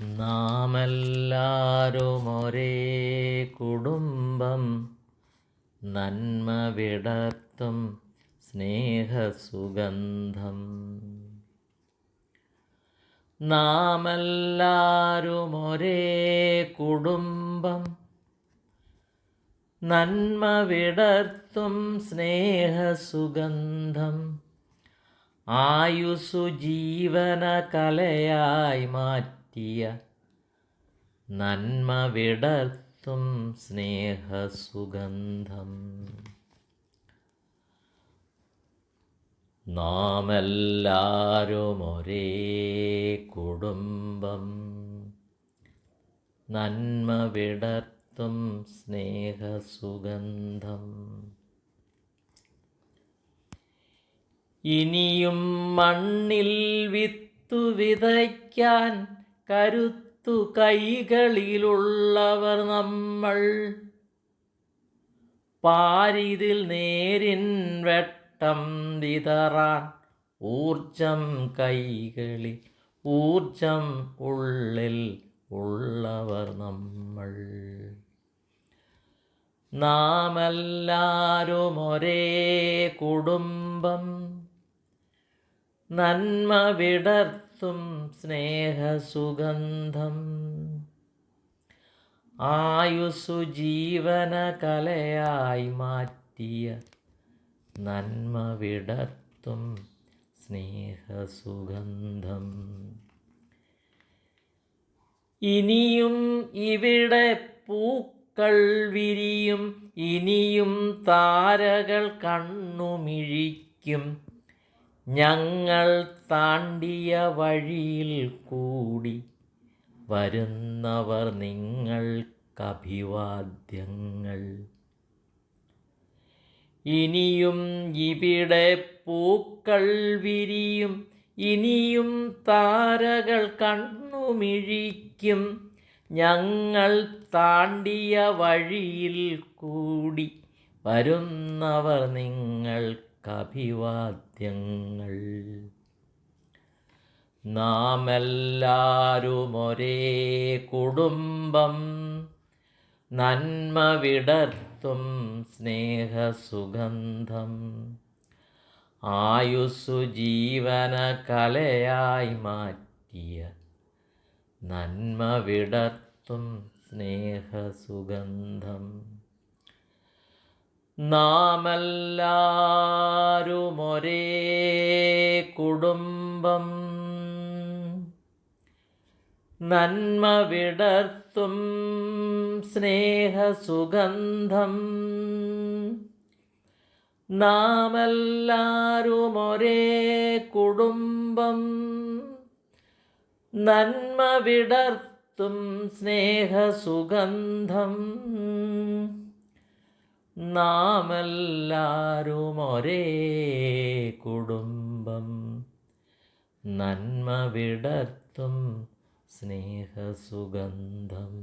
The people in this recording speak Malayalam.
നാമെല്ലാരും ഒരേ കുടുംബം, നന്മ വിടർത്തും സ്നേഹസുഗന്ധം. നാമെല്ലാരും ഒരേ കുടുംബം, നന്മ വിടർത്തും സ്നേഹസുഗന്ധം. ആയുസ്സു ജീവന കലയായി മാറ്റിയ നന്മ വിടർത്തും സ്നേഹസുഗന്ധം. നാമെല്ലാരും ഒരേ കുടുംബം, നന്മ വിടർത്തും സ്നേഹസുഗന്ധം. ഇനിയും മണ്ണിൽ വിത്തു വിതയ്ക്കാൻ കരുത്തു കൈകളിലുള്ളവർ നമ്മൾ. പാരിതിൽ നേരിൻ വെട്ടം വിതറാൻ ഊർജം കൈകളിൽ, ഊർജം ഉള്ളിൽ ഉള്ളവർ നമ്മൾ. നാമെല്ലാരും ഒരേ കുടുംബം, നന്മ വിടർത്തും സ്നേഹസുഗന്ധം. ആയുസ്സു ജീവന കലയായി മാറ്റിയ നന്മ വിടർത്തും സ്നേഹസുഗന്ധം. ഇനിയും ഇവിടെ പൂക്കൾ വിരിയും, ഇനിയും താരകൾ കണ്ണുമിഴിക്കും. ഞങ്ങൾ താണ്ടിയ വഴിയിൽ കൂടി വരുന്നവർ നിങ്ങൾക്കഭിവാദ്യങ്ങൾ. ഇനിയും ഇവിടെ പൂക്കൾ വിരിയും, ഇനിയും താരകൾ കണ്ണുമിഴിക്കും. ഞങ്ങൾ താണ്ടിയ വഴിയിൽ കൂടി വരുന്നവർ നിങ്ങൾക്കഭിവാദ്യങ്ങൾ. നാമെല്ലാരും ഒരേ കുടുംബം, നന്മ വിടർത്തും സ്നേഹസുഗന്ധം. ആയുസ്സു ജീവന കലയായി മാറ്റിയ നന്മ വിടർത്തും സ്നേഹസുഗന്ധം. നാമെല്ലാരും ഒരേ കുടുംബം, നന്മ വിടർത്തും സ്നേഹസുഗന്ധം. നാമെല്ലാരും ഒരേ കുടുംബം, നന്മ വിടർത്തും സ്നേഹസുഗന്ധം. നാമെല്ലാരും ഒരേ കുടുംബം, നന്മ വിടർത്തും സ്നേഹസുഗന്ധം.